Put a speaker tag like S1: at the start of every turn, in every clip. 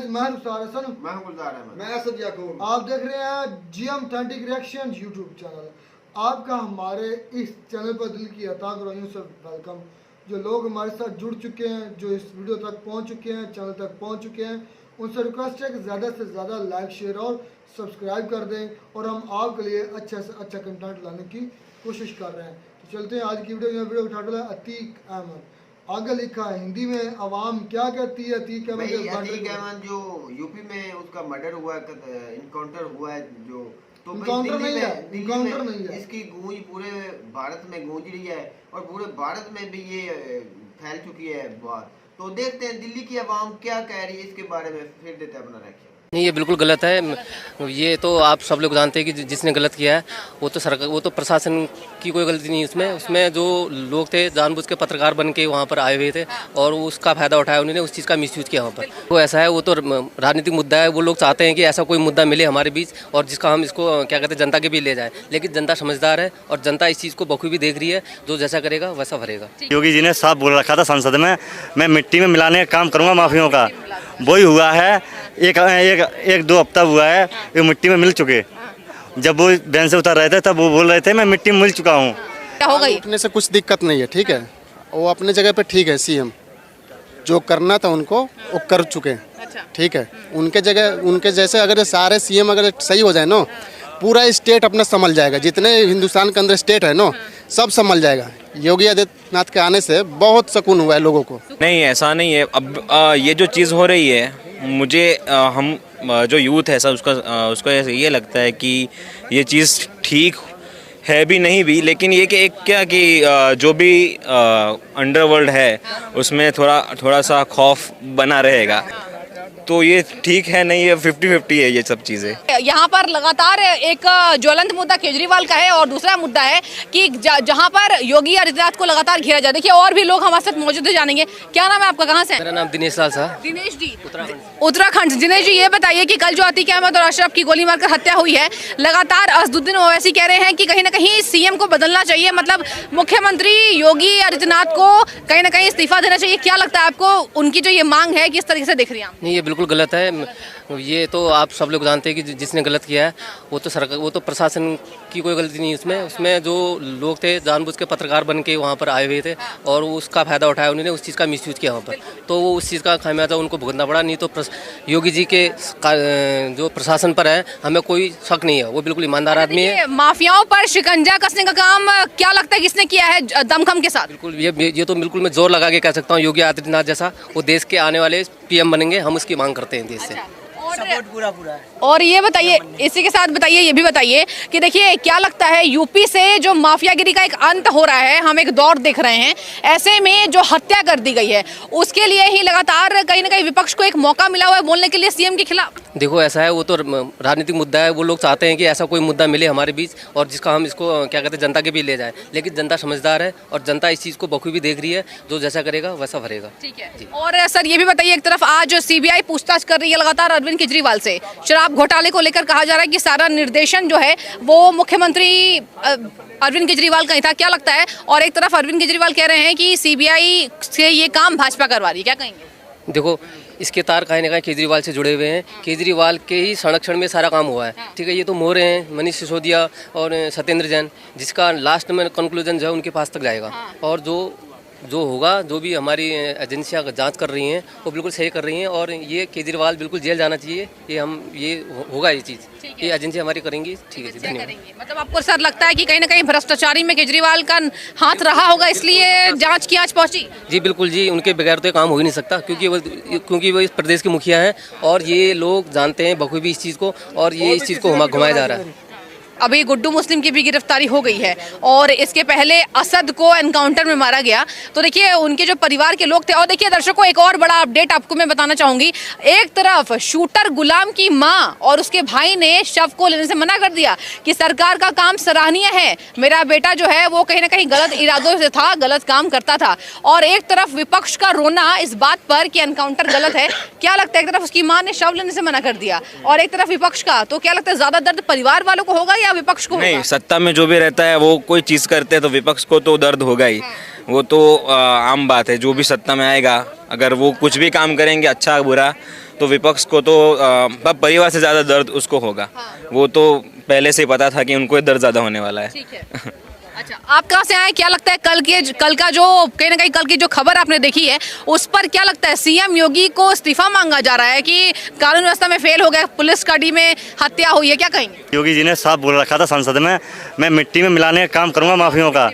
S1: मैं गुलजार हसन,
S2: मैं असद याकूब।
S1: आप देख रहे हैं GM authentic reaction YouTube channel. आपका हमारे इस चैनल पर दिल की अता गहराइयों से वेलकम। जो लोग हमारे साथ जुड़ चुके हैं, जो इस वीडियो तक पहुंच चुके हैं, चैनल तक पहुंच चुके हैं, उनसे रिक्वेस्ट है कि ज़्यादा से ज़्यादा लाइक, शेयर और सब्सक्राइब कर दें और हम आपके लिए अच्छा से अच्छा कंटेंट लाने की कोशिश कर रहे हैं। तो चलते हैं आज की वीडियो का टाइटल है अतीक अहमद। आगे लिखा है हिंदी में, अवाम क्या कहती है अतीक
S2: अहमद जो यूपी में उसका मर्डर हुआ, इनकाउंटर हुआ है, जो तो
S1: इनकाउंटर नहीं है,
S2: इसकी गूंज पूरे भारत में गूंज रही है और पूरे भारत में भी ये फैल चुकी है बात। तो देखते हैं दिल्ली की आवाम क्या कह रही है इसके बारे में, फिर देते हैं अपना रिएक्शन।
S3: नहीं, ये बिल्कुल गलत है। ये तो आप सब लोग जानते हैं कि जिसने गलत किया है वो तो सरकार, वो तो प्रशासन की कोई गलती नहीं है उसमें जो लोग थे जानबूझ के पत्रकार बन के वहाँ पर आए हुए थे और उसका फ़ायदा उठाया उन्होंने, उस चीज़ का मिसयूज़ किया वहाँ पर। वो ऐसा है, वो तो राजनीतिक मुद्दा है। वो लोग चाहते हैं कि ऐसा कोई मुद्दा मिले हमारे बीच और जिसका हम इसको क्या कहते हैं जनता के भी ले जाए, लेकिन जनता समझदार है और जनता इस चीज़ को बखूबी देख रही है। जो जैसा करेगा वैसा भरेगा।
S4: योगी जी ने साफ बोल रखा था संसद में, मैं मिट्टी में मिलाने का काम करूँगा माफियों का। वही हुआ है, एक दो हफ्ता हुआ है ये मिट्टी में मिल चुके। जब वो बैन से उतर रहे थे तब वो बोल रहे थे मैं मिट्टी में मिल चुका हूँ।
S5: हो गई उठने से कुछ दिक्कत नहीं है, ठीक है। वो अपने जगह पे ठीक है। सीएम जो करना था उनको वो कर चुके, ठीक है। उनके जगह उनके जैसे अगर सारे सीएम अगर सही हो जाए ना, पूरा स्टेट अपना संभल जाएगा। जितने हिंदुस्तान के अंदर स्टेट है ना, सब संभल जाएगा। योगी आदित्यनाथ के आने से बहुत सुकून हुआ है लोगों को।
S6: नहीं, ऐसा नहीं है। अब ये जो चीज़ हो रही है, मुझे हम जो यूथ है सब उसको ये लगता है कि ये चीज़ ठीक है भी नहीं भी, लेकिन ये कि एक क्या कि जो भी अंडरवर्ल्ड है उसमें थोड़ा सा खौफ बना रहेगा। तो ये ठीक है नहीं, ये 50-50 है ये सब चीज़ें।
S7: यहाँ पर लगातार एक ज्वलंत मुद्दा केजरीवाल का है और दूसरा मुद्दा है कि जहाँ पर योगी आदित्यनाथ को लगातार घेरा जाए। देखिए और भी लोग हमारे साथ मौजूद है, जानेंगे। क्या नाम है आपका, कहाँ से?
S3: मेरा नाम दिनेश लाल साहब।
S7: दिनेश जी, उत्तराखंड। दिनेश जी ये बताइए कि कल जो अतीक अहमद और अशरफ की गोली मारकर हत्या हुई है, लगातार असदुद्दीन ओवैसी कह रहे हैं कि कहीं ना कहीं सीएम को बदलना चाहिए, मतलब मुख्यमंत्री योगी आदित्यनाथ को कहीं ना कहीं इस्तीफा देना चाहिए। क्या लगता है आपको, उनकी जो ये मांग है किस तरीके से देख रही हैं आप?
S3: नहीं, ये बिल्कुल गलत है। ये तो आप सब लोग जानते हैं कि जिसने गलत किया है वो तो सरकार, वो तो प्रशासन की कोई गलती नहीं है उसमें जो लोग थे जानबूझ के पत्रकार बन के वहाँ पर आए हुए थे और उसका फ़ायदा उठाया उन्होंने, उस चीज़ का मिसयूज़ किया वहाँ पर। तो वो उस चीज़ का खामियाजा उनको भुगतना पड़ा। नहीं तो योगी जी के जो प्रशासन पर है हमें कोई शक नहीं है, वो बिल्कुल ईमानदार आदमी है।
S7: माफियाओं पर शिकंजा कसने का काम क्या लगता है किसने किया है दमखम के साथ?
S3: बिल्कुल ये तो बिल्कुल मैं जोर लगा के कह सकता हूँ, योगी आदित्यनाथ जैसा वो देश के आने वाले पीएम बनेंगे, हम उसकी मांग करते हैं देश से।
S5: पूरा है।
S7: और ये बताइए, इसी के साथ बताइए, ये भी बताइए कि देखिए क्या लगता है यूपी से जो माफियागिरी का एक अंत हो रहा है, हम एक दौर देख रहे हैं, ऐसे में जो हत्या कर दी गई है उसके लिए ही लगातार कहीं ना कहीं विपक्ष को एक मौका मिला हुआ है बोलने के लिए सीएम के खिलाफ।
S3: देखो ऐसा है, वो तो राजनीतिक मुद्दा है। वो लोग चाहते हैं कि ऐसा कोई मुद्दा मिले हमारे बीच और जिसका हम इसको क्या कहते हैं जनता के भी ले जाए, लेकिन जनता समझदार है और जनता इस चीज़ को बखूबी देख रही है। जो जैसा करेगा वैसा भरेगा।
S7: ठीक है। और सर ये भी बताइए, एक तरफ आज सीबीआई पूछताछ कर रही है लगातार अरविंद केजरीवाल से, शराब घोटाले को लेकर कहा जा रहा है कि सारा निर्देशन जो है वो मुख्यमंत्री अरविंद केजरीवाल का ही था। क्या लगता है? और एक तरफ अरविंद केजरीवाल कह रहे हैं कि सीबीआई से ये काम भाजपा करवा रही है, क्या कहेंगे?
S3: देखो इसके तार कहीं ना कहीं केजरीवाल से जुड़े हुए हैं। केजरीवाल के ही संरक्षण में सारा काम हुआ है, ठीक है। ये तो मोहरे हैं मनीष सिसोदिया और सत्येंद्र जैन, जिसका लास्ट में कंक्लूजन जो है उनके पास तक जाएगा। और जो होगा, जो भी हमारी एजेंसियां जांच कर रही हैं वो बिल्कुल सही कर रही हैं और ये केजरीवाल बिल्कुल जेल जाना चाहिए। ये होगा ये चीज़, ये एजेंसी हमारी करेंगी। ठीक है जी, धन्यवाद।
S7: मतलब आपको सर लगता है कि कहीं ना कहीं भ्रष्टाचारी में केजरीवाल का हाथ रहा होगा, इसलिए जांच की आज पहुंची?
S3: जी बिल्कुल जी, उनके बगैर तो ये काम हो ही नहीं सकता, क्योंकि वो इस प्रदेश के मुखिया हैं और ये लोग जानते हैं बखूबी इस चीज़ को और ये इस चीज़ को घुमाया जा रहा है।
S7: अभी गुड्डू मुस्लिम की भी गिरफ्तारी हो गई है और इसके पहले असद को एनकाउंटर में मारा गया। तो देखिए उनके जो परिवार के लोग थे। और देखिए दर्शकों, एक और बड़ा अपडेट आपको मैं बताना चाहूंगी। एक तरफ शूटर गुलाम की मां और उसके भाई ने शव को लेने से मना कर दिया कि सरकार का काम सराहनीय है, मेरा बेटा जो है वो कहीं ना कहीं गलत इरादों से था, गलत काम करता था। और एक तरफ विपक्ष का रोना इस बात पर कि एनकाउंटर गलत है। क्या लगता है, एक तरफ उसकी मां ने शव लेने से मना कर दिया और एक तरफ विपक्ष का, तो क्या लगता है ज्यादा दर्द परिवार वालों को होगा या विपक्ष को?
S6: नहीं, सत्ता में जो भी रहता है वो कोई चीज़ करते हैं तो विपक्ष को तो दर्द होगा ही। वो तो आम बात है, जो भी सत्ता में आएगा अगर वो कुछ भी काम करेंगे अच्छा बुरा तो विपक्ष को तो परिवार से ज़्यादा दर्द उसको होगा। वो तो पहले से ही पता था कि उनको ये दर्द ज़्यादा होने वाला है।
S7: ठीक है। अच्छा, आप कहाँ से आए? क्या लगता है कल का जो कहीं ना कहीं कल की जो खबर आपने देखी है उस पर क्या लगता है? सीएम योगी को इस्तीफा मांगा जा रहा है कि कानून व्यवस्था में फेल हो गया, पुलिस कड़ी में हत्या हुई है, क्या कहेंगे?
S4: योगी जी ने साफ बोल रखा था संसद में, मैं मिट्टी में मिलाने का काम करूंगा माफियों का।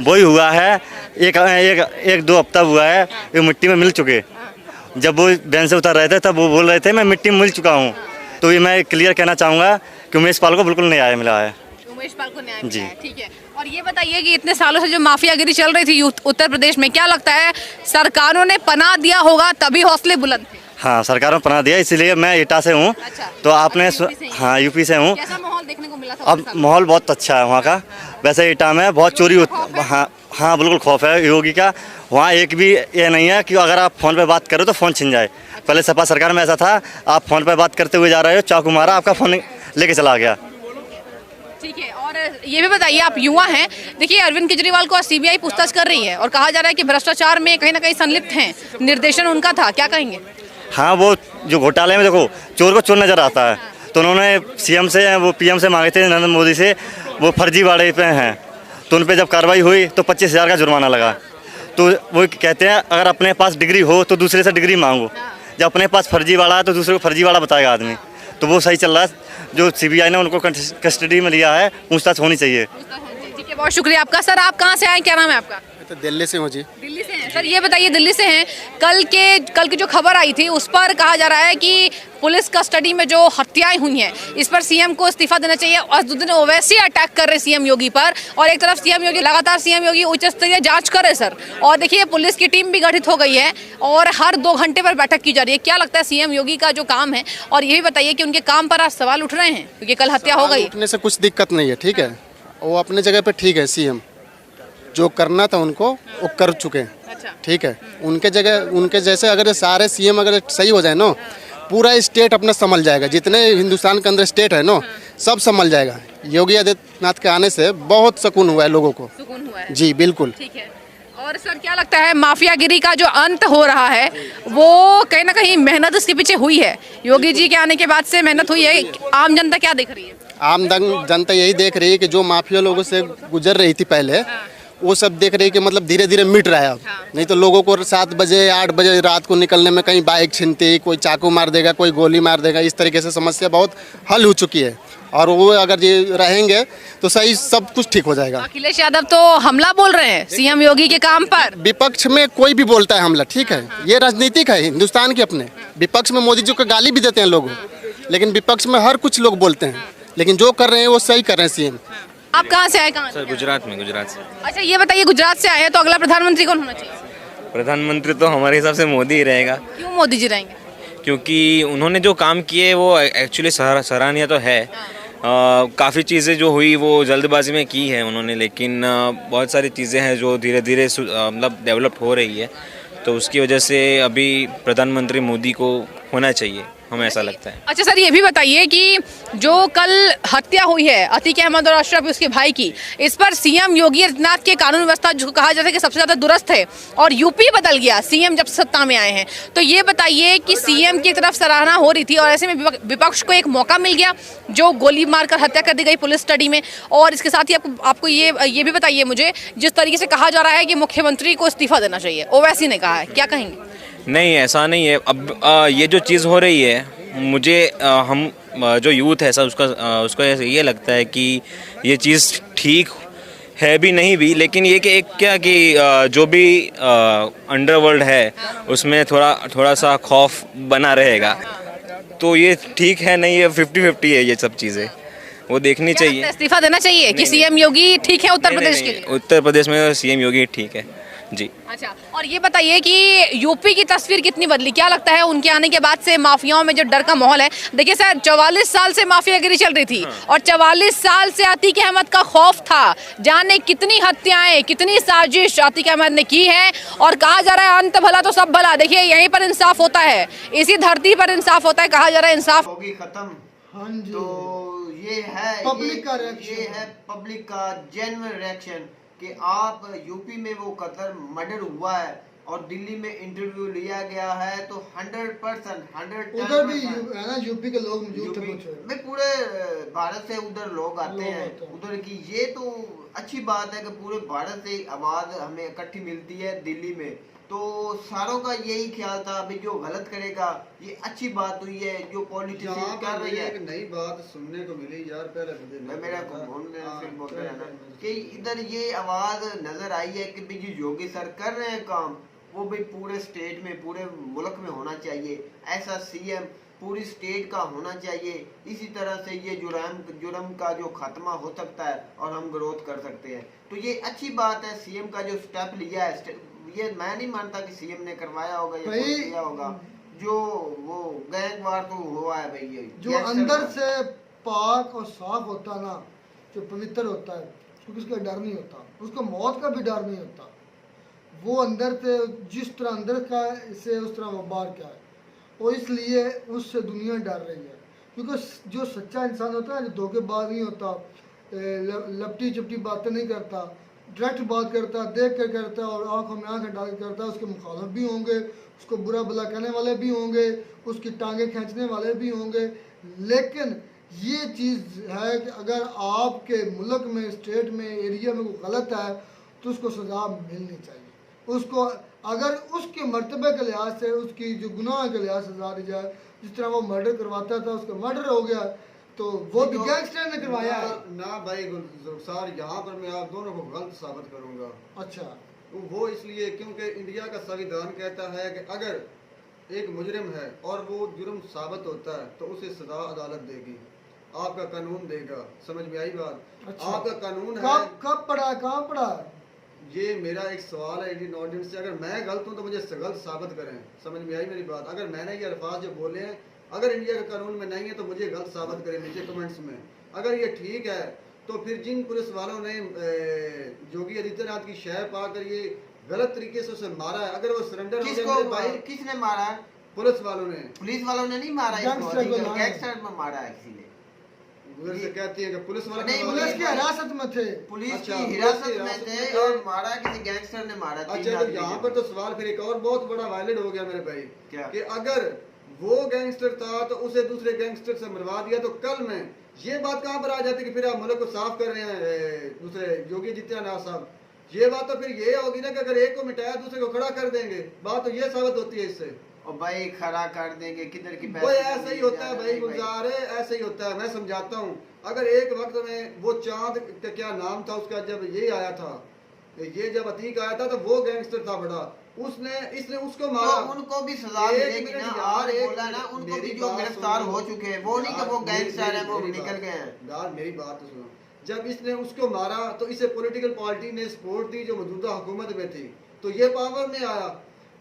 S4: वही हुआ है। एक दो हफ्ता हुआ है ये मिट्टी में मिल चुके। जब वो बैंच से उतर रहे थे तब वो बोल रहे थे मैं मिट्टी में मिल चुका हूँ। तो ये मैं क्लियर कहना चाहूँगा कि उमेश पाल को बिल्कुल न्याय मिला है।
S7: उमेश पाल को न्याय
S4: जी।
S7: मिला है, ठीक है। और ये बताइए कि इतने सालों से जो माफियागिरी चल रही थी उत्तर प्रदेश में, क्या लगता है सरकारों ने पनाह दिया होगा तभी हौसले बुलंद थे?
S4: हाँ, सरकारों ने पनाह दिया, इसलिए मैं एटा से हूँ।
S7: अच्छा।
S4: तो आपने
S7: यूपी से ही?
S4: हाँ, यूपी से हूँ।
S7: कैसा माहौल देखने को मिला था?
S4: अब माहौल बहुत अच्छा है वहाँ का। वैसे एटा में बहुत चोरी हाँ हाँ, बिल्कुल खौफ है योगी का। वहाँ एक भी ये नहीं है कि अगर आप फ़ोन पे बात करो तो फ़ोन छिन जाए। पहले सपा सरकार में ऐसा था, आप फ़ोन पे बात करते हुए जा रहे हो, चाकू मारा, आपका फ़ोन लेके चला गया।
S7: ठीक है। और ये भी बताइए, आप युवा हैं, देखिए अरविंद केजरीवाल को सीबीआई पूछताछ कर रही है और कहा जा रहा है कि भ्रष्टाचार में कहीं ना कहीं संलिप्त हैं, निर्देशन उनका था, क्या कहेंगे?
S4: हाँ, वो जो घोटाले में देखो चोर को चोर नज़र आता है। तो उन्होंने सीएम से वो पीएम से मांगे थे नरेंद्र मोदी से, वो फर्जीवाड़े पे हैं। तो उन पे जब कार्रवाई हुई तो 25,000 का जुर्माना लगा। तो वो कहते हैं अगर अपने पास डिग्री हो तो दूसरे से डिग्री मांगो, जब अपने पास फर्जीवाड़ा है तो दूसरे को फर्जीवाड़ा बताएगा आदमी। तो वो सही चल रहा है। जो सीबीआई ने उनको कस्टडी में लिया है, पूछताछ होनी चाहिए।
S7: ठीक है, बहुत शुक्रिया आपका। सर, आप कहाँ से आए, क्या नाम है आपका?
S5: तो दिल्ली से हूँ जी।
S7: दिल्ली से हैं। सर, ये बताइए, दिल्ली से हैं, कल की जो खबर आई थी उस पर कहा जा रहा है कि पुलिस कस्टडी में जो हत्याएं हुई हैं इस पर सीएम को इस्तीफा देना चाहिए। असदुद्दीन ओवैसी अटैक कर रहे सीएम योगी पर, और एक तरफ सीएम योगी लगातार उच्च स्तरीय जांच कर रहे सर। और देखिए पुलिस की टीम भी गठित हो गई है और हर 2 घंटे पर बैठक की जा रही है। क्या लगता है सीएम योगी का जो काम है? और ये भी बताइए कि उनके काम पर आज सवाल उठ रहे हैं क्योंकि कल हत्या हो गई।
S5: उठने से कुछ दिक्कत नहीं है, ठीक है। वो अपने जगह पे ठीक है। सीएम जो करना था उनको वो कर चुके हैं,
S7: अच्छा।
S5: ठीक है। उनके जगह उनके जैसे अगर सारे सीएम अगर सही हो जाए ना, पूरा स्टेट अपना संभल जाएगा। जितने हिंदुस्तान के अंदर स्टेट है ना, सब संभल जाएगा। योगी आदित्यनाथ के आने से बहुत सुकून हुआ है लोगों को।
S7: सुकून हुआ है
S5: जी बिल्कुल।
S7: ठीक है। और सर, क्या लगता है माफियागिरी का जो अंत हो रहा है वो कहीं ना कहीं मेहनत उसके पीछे हुई है? योगी जी के आने के बाद से मेहनत हुई है, आम जनता क्या देख रही है?
S5: आम जनता यही देख रही है कि जो माफिया लोगों से गुजर रही थी पहले, वो सब देख रही है कि मतलब धीरे धीरे मिट रहा है अब। नहीं तो लोगों को 7 बजे 8 बजे रात को निकलने में कहीं बाइक छीनती, कोई चाकू मार देगा, कोई गोली मार देगा। इस तरीके से समस्या बहुत हल हो चुकी है और वो अगर ये रहेंगे तो सही सब कुछ ठीक हो जाएगा।
S7: अखिलेश यादव तो हमला बोल रहे हैं सीएम योगी के काम पर।
S5: विपक्ष में कोई भी बोलता है हमला, ठीक है, ये राजनीतिक है हिंदुस्तान की। अपने विपक्ष में मोदी जी को गाली भी देते हैं लोग, लेकिन विपक्ष में हर कुछ लोग बोलते हैं, लेकिन जो कर रहे हैं वो सही कर रहे हैं सीएम।
S7: आप कहाँ से आए? कहाँ से?
S6: गुजरात में, गुजरात से।
S7: अच्छा, ये बताइए, गुजरात से आए हैं तो अगला प्रधानमंत्री कौन होना चाहिए?
S6: प्रधानमंत्री तो हमारे हिसाब से मोदी ही रहेगा,
S7: क्यों मोदी जी रहेंगे?
S6: क्योंकि उन्होंने जो काम किए वो एक्चुअली सराहनीय तो है। काफ़ी चीज़ें जो हुई वो जल्दबाजी में की है उन्होंने, लेकिन बहुत सारी चीज़ें हैं जो धीरे धीरे मतलब डेवलप हो रही है। तो उसकी वजह से अभी प्रधानमंत्री मोदी को होना चाहिए, हमें ऐसा लगता है।
S7: अच्छा सर, ये भी बताइए कि जो कल हत्या हुई है अतीक अहमद और अशरफ उसके भाई की, इस पर सीएम योगी आदित्यनाथ के कानून व्यवस्था जो कहा जाता है कि सबसे ज़्यादा दुरुस्त है और यूपी बदल गया सीएम जब सत्ता में आए हैं, तो ये बताइए कि सीएम की तरफ सराहना हो रही थी और ऐसे में विपक्ष को एक मौका मिल गया जो गोली मारकर हत्या कर दी गई पुलिस स्टडी में। और इसके साथ ही आपको ये भी बताइए मुझे, जिस तरीके से कहा जा रहा है कि मुख्यमंत्री को इस्तीफा देना चाहिए, ओवैसी ने कहा है, क्या कहेंगे?
S6: नहीं, ऐसा नहीं है। अब ये जो चीज़ हो रही है, मुझे हम जो यूथ है सब उसको ये लगता है कि ये चीज़ ठीक है भी नहीं भी, लेकिन ये कि एक क्या कि जो भी अंडरवर्ल्ड है उसमें थोड़ा सा खौफ बना रहेगा। तो ये ठीक है नहीं है, 50-50 है ये सब चीज़ें, वो देखनी चाहिए।
S7: इस्तीफा देना चाहिए कि सीएम योगी ठीक है उत्तर प्रदेश के लिए?
S6: उत्तर प्रदेश में सीएम योगी ठीक है जी।
S7: अच्छा, और ये बताइए कि यूपी की तस्वीर कितनी बदली, क्या लगता है उनके आने के बाद से माफियाओं में जो डर का माहौल है? देखिए सर, 44 साल से माफियागिरी चल रही थी और 44 साल से अतीक अहमद का खौफ था। जाने कितनी हत्याएं, कितनी साजिश अतीक अहमद ने की है और कहा जा रहा है अंत भला तो सब भला। देखिए यहीं पर इंसाफ होता है, इसी धरती पर इंसाफ होता है, कहा जा रहा है इंसाफ
S2: होगी खत्म।
S1: हाँ जी,
S2: तो ये है
S1: पब्लिक का रिएक्शन,
S2: ये है पब्लिक का जेन्युइन रिएक्शन कि आप यूपी में वो कत्ल मर्डर हुआ है और दिल्ली में इंटरव्यू लिया गया है तो 100%
S1: उधर भी है ना यूपी के लोग मौजूद थे कुछ।
S2: में पूरे भारत से उधर लोग आते
S1: लोग
S2: हैं
S1: आते हैं।
S2: उधर की। ये तो अच्छी बात है कि पूरे भारत से आवाज हमें इकट्ठी मिलती है दिल्ली में। तो सारों का यही ख्याल था अभी जो गलत करेगा, ये अच्छी बात हुई है जो पॉलिटिशियन कर रही है।
S8: एक नई बात सुनने को मिली यार, पहले
S2: मैं मेरा बोलते हैं ना कि इधर ये आवाज नजर आई है कि भाई जो योगी सर कर रहे हैं काम, वो भी पूरे स्टेट में पूरे मुल्क में होना चाहिए। ऐसा सीएम पूरी स्टेट का होना चाहिए। इसी तरह से ये जुर्म का जो खात्मा हो सकता है और हम ग्रोथ कर सकते हैं। तो ये अच्छी बात है सीएम का जो स्टेप लिया है। ये मैं नहीं मानता कि सीएम ने करवाया होगा या कोई किया होगा। जो वो गैंगवार तो हुआ है भाई, ये
S1: जो अंदर से पाक और साफ होता है ना, जो पवित्र होता है, क्योंकि उसका डर नहीं होता, उसको मौत का भी डर नहीं होता। वो अंदर से जिस तरह अंदर का से उस तरह वो बाहर का है, और इसलिए उससे दुनिया डर रही है। क्योंकि जो सच्चा इंसान होता है, जो धोखेबाज नहीं होता, लपटी चपटी बातें नहीं करता, डायरेक्ट बात करता है, देख कर करता है और आंखों में आंखें डाल कर करता है। उसके मुखालिफ भी होंगे, उसको बुरा भला कहने वाले भी होंगे, उसकी टांगें खींचने वाले भी होंगे। लेकिन ये चीज़ है कि अगर आपके मुल्क में, स्टेट में, एरिया में कोई गलत है तो उसको सज़ा मिलनी चाहिए। उसको अगर उसके मर्तबे के लिहाज से, उसकी जो गुनाह के लिहाज से सजा दी जाए। जिस तरह वो मर्डर करवाता था, उसका मर्डर हो गया, तो वो भी गैंगस्टर ने करवाया है
S8: ना भाई गुलजार, यहाँ पर मैं आप दोनों को गलत साबित करूंगा।
S1: अच्छा,
S8: वो इसलिए क्योंकि इंडिया का संविधान कहता है कि अगर एक मुजरिम है और वो जुर्म साबित होता है तो उसे सजा अदालत देगी, आपका कानून देगा। समझ में आई बात?
S1: अच्छा।
S8: आपका कानून है।
S1: कब पढ़ा, कहाँ पढ़ा?
S8: ये मेरा एक सवाल है इंडियन ऑडियंस से। अगर मैं गलत हूँ तो मुझे गलत साबित करें। समझ में आई मेरी बात? अगर मैंने ये अल्फाज जो बोले हैं अगर इंडिया के कानून में नहीं है तो मुझे गलत साबित करें नीचे कमेंट्स में। अगर ये ठीक है तो फिर जिन पुलिस वालों ने योगी आदित्यनाथ की शह पाकर ये गलत तरीके से उसे मारा है, अगर वो सरेंडर हो गया मेरे भाई।
S2: किसने मारा है?
S8: पुलिस वालों ने।
S2: पुलिस वालों ने नहीं मारा इसको, गैंगस्टर में मारा है किसी ने।
S8: उधर से कहती है कि पुलिस वाले
S2: नहीं,
S1: पुलिस की हिरासत में थे,
S2: पुलिस
S8: अच्छा,
S2: की हिरासत में थे और मारा किसी गैंगस्टर ने मारा।
S8: अच्छा, तो यहाँ पर तो सवाल फिर एक और बहुत बड़ा वायलेट हो गया मेरे भाई।
S2: क्या?
S8: कि अगर वो गैंगस्टर था तो उसे दूसरे गैंगस्टर से मरवा दिया, तो कल में ये बात कहाँ पर आ जाती कि फिर आप मुल्क को साफ कर रहे हैं दूसरे योगी आदित्यनाथ साहब। ये बात तो फिर ये होगी ना कि अगर एक को मिटाया दूसरे को खड़ा कर देंगे। बात तो ये साबित होती है इससे।
S2: और भाई खड़ा कर देंगे किधर की
S8: भाई ऐसा ही होता है भाई गुलजार, ऐसा ही होता है। मैं समझाता हूँ। अगर एक वक्त में वो चांद का क्या नाम था उसका, जब ये आया था, ये जब अतीक आया था तो वो गैंगस्टर था बड़ा, इसने उसको मारा।
S2: तो उनको भी सजा मिलेगी ना। और बोला ना उनको भी जो गिरफ्तार हो चुके हैं, वो नहीं कि वो गैंगस्टर है वो निकल गए हैं।
S8: यार मेरी बात तो सुनो। जब इसने उसको मारा तो इसे पॉलिटिकल पार्टी ने सपोर्ट दी जो मौजूदा हुकूमत में थी, तो ये पावर में आया।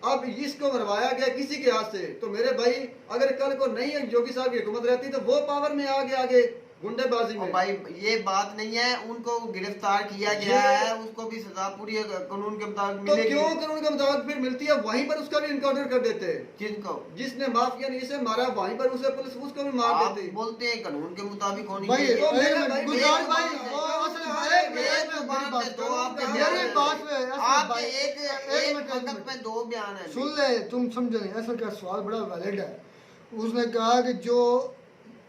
S8: अब इसको मरवाया गया किसी के हाथ से। तो मेरे भाई अगर कल को नहीं योगी साहब की हुकूमत रहती तो वो पावर में आगे गुंडेबाजी में।
S2: भाई ये बात नहीं है, उनको गिरफ्तार किया गया है, उसको भी सजा पूरी कानून के मुताबिक
S8: तो
S2: मिलेगी।
S8: क्यों कानून के मुताबिक फिर मिलती है? वहीं पर उसका भी इनकाउंटर कर देते।
S2: जिनको
S8: जिसने माफिया ने इसे मारा वहीं पर उसे पुलिस उसको भी मार
S2: आप
S8: देती।
S2: बोलते हैं कानून के मुताबिक होनी
S1: भाई,
S2: चाहिए।
S8: तो मेरा भाई
S1: गुलजार
S8: मेरी
S1: भाई,
S8: बात
S1: वो
S8: है।
S1: असल
S8: अरे
S1: में
S2: एक बात है, दो आपके
S1: मेरी
S2: बयान
S1: बात में
S2: हैं।
S1: असल
S2: आपके
S1: भाई,
S2: एक
S1: मिनट,
S2: वक्त में दो बयान है।
S1: सुन ले, तुम समझे नहीं। असल का सवाल बड़ा वैलिड है। उसने कहा कि जो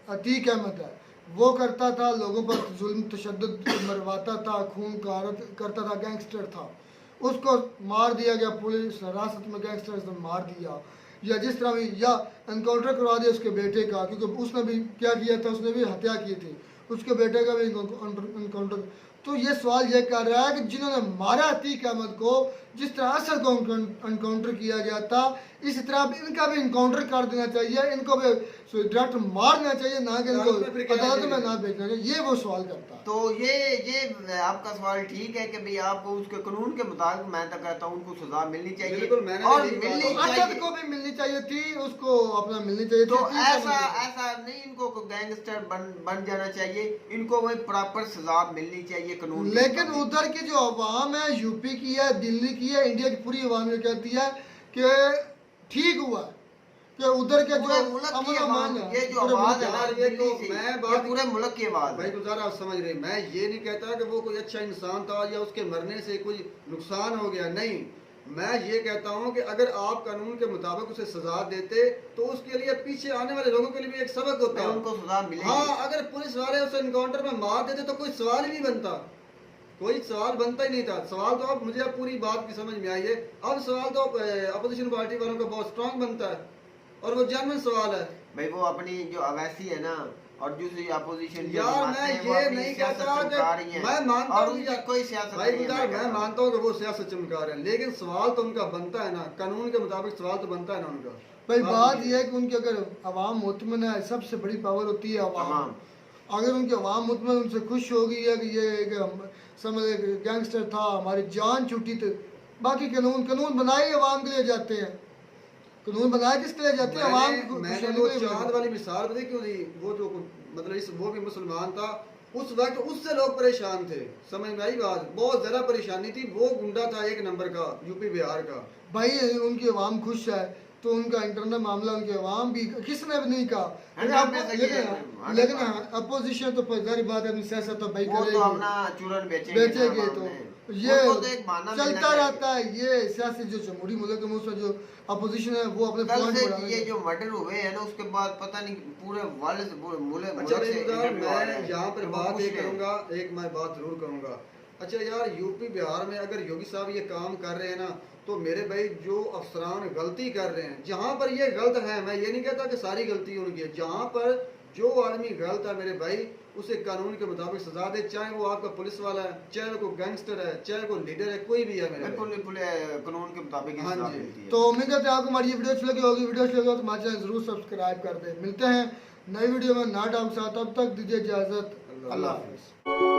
S1: अतीक अहमद है वो करता था, लोगों पर जुल्म तशद्दुद मरवाता था, खून करता था, गैंगस्टर था, उसको मार दिया गया, पुलिस हिरासत में गैंगस्टर्स ने मार दिया। या जिस तरह भी या एनकाउंटर करवा दिया उसके बेटे का, क्योंकि उसने भी क्या किया था, उसने भी हत्या की थी, उसके बेटे का भी एनकाउंटर। तो ये सवाल ये कर रहा है कि जिन्होंने मारा अतीक अहमद को, जिस तरह असद को एनकाउंटर किया गया था, इसी तरह इनका भी एनकाउंटर कर देना चाहिए, इनको भी डायरेक्ट मारना चाहिए, ना कि इनको अदालत में ना भेजना चाहिए। ये वो सवाल करता है।
S2: तो ये आपका सवाल ठीक है कि भाई आपको उसके कानून के मुताबिक, मैं तो कहता हूँ उनको सजा मिलनी चाहिए।
S8: बिल्कुल, मैंने
S2: और
S8: भी यही
S2: मिलनी
S8: बात-
S1: असद
S2: चाहिए।
S1: को भी मिलनी चाहिए थी, उसको अपना मिलनी चाहिए
S2: तो
S1: थी।
S2: ऐसा नहीं इनको गैंगस्टर बन जाना चाहिए, इनको वही प्रॉपर सजा मिलनी चाहिए कानून के
S1: लेकिन
S2: मुताबिक।
S1: उधर की जो अवाम है, यूपी की है, दिल्ली की है, इंडिया की पूरी अवाम ये कहती है कि ठीक हुआ कि उधर के
S2: पूरे
S1: जो
S2: मुल्क की
S1: अमन
S2: आवाज
S1: अमान
S2: है, ये जो
S1: पूरे
S2: आवाज
S1: मुल्क
S2: है ना
S1: की।
S8: ये
S2: दिल्ली
S8: तो
S2: से,
S8: मैं
S2: ये
S8: बात-
S2: पूरे मुल्क की आवाज
S8: भाई
S2: है।
S8: गुलजार आप समझ रहे, मैं ये नहीं कहता कि वो कोई अच्छा इंसान था या उसके मरने से कोई नुकसान हो गया, नहीं। मैं ये कहता हूँ कि अगर आप कानून के मुताबिक उसे सजा देते तो उसके लिए पीछे आने वाले लोगों के लिए भी एक सबक होता है,
S2: उनको सजा मिलेगी।
S8: हाँ, अगर पुलिस वाले उसे एनकाउंटर में मार देते तो कोई सवाल ही नहीं बनता, कोई सवाल बनता ही नहीं था। सवाल तो अब मुझे अब पूरी बात की समझ में आई है, अब सवाल तो अपोजिशन पार्टी वालों का बहुत स्ट्रांग बनता है और वो जेन्युइन सवाल है।
S2: भाई वो अपनी जो अवैसी है ना और दूसरी अपोजिशन
S8: यार मैं ये नहीं कहता कि मैं मानता हूँ
S2: कोई सियासत
S8: भाई
S2: नहीं है,
S8: गुजार, मैं मानता हूँ कि वो सियासत चमका रहे हैं, लेकिन सवाल तो उनका बनता है ना, कानून के मुताबिक सवाल तो बनता है ना उनका।
S1: भाई बात यह है कि उनकी अगर अवाम मुतमइन है, सबसे बड़ी पावर होती है अवाम। अगर उनकी अवाम मुतमइन उनसे खुश हो गई है कि ये एक समझ गैंगस्टर था, हमारी जान छूटी, तो बाकी कानून बनाए अवाम के लिए जाते हैं, कानून बनाए किसके लिए जाते हैं? अवाम।
S8: मैंने वो चांद वाली मिसाल बताई क्यों दी, वो जो मतलब वो भी मुसलमान था उस वक्त, उससे लोग परेशान थे, समझ में आई बात, बहुत ज्यादा परेशानी थी। वो गुंडा था एक नंबर का यूपी बिहार का।
S1: भाई उनकी अवाम खुश है तो उनका इंटरनल मामला उनकी अवाम भी किसने भी नहीं कहा, लेकिन अपोजिशन तो जारी बात है अपनी सियासत तो भाई करेगी, बेचेंगे तो ये चलता रहता है। ये सियासी जो जमहूरी मुल्क है उसमें जो अपोजिशन है वो अपने पॉइंट बढ़ाने
S2: ये जो मर्डर हुए हैं ना उसके बाद पता नहीं पूरे वर्ल्ड से मुल्क
S8: अच्छा
S2: से
S8: मैं यहाँ पर बात ये करूँगा, एक मैं बात जरूर करूँगा। अच्छा यार, यूपी बिहार में अगर योगी साहब ये काम कर रहे हैं ना, तो मेरे भाई जो अफसरान गलती कर रहे हैं, जहाँ पर ये गलत है, मैं ये नहीं कहता कि सारी गलती उनकी है, जहाँ पर जो आदमी गलत है मेरे भाई उसे कानून के मुताबिक सजा दे, चाहे वो आपका पुलिस वाला है, चाहे वो कोई गैंगस्टर है, चाहे वो लीडर है, कोई भी है मेरे भाई,
S2: कानून के मुताबिक
S8: हाँ
S2: सजा
S8: जी।
S2: मिलती है।
S1: तो उम्मीद करते हैं आपको हमारी ये वीडियो अच्छी लगी होगी। वीडियो अच्छी लगी हो तो हमारे चैनल जरूर सब्सक्राइब कर दें। मिलते हैं नई वीडियो में नया टॉक के साथ, तब तक दीजिए इजाजत, अल्लाह हाफिज़।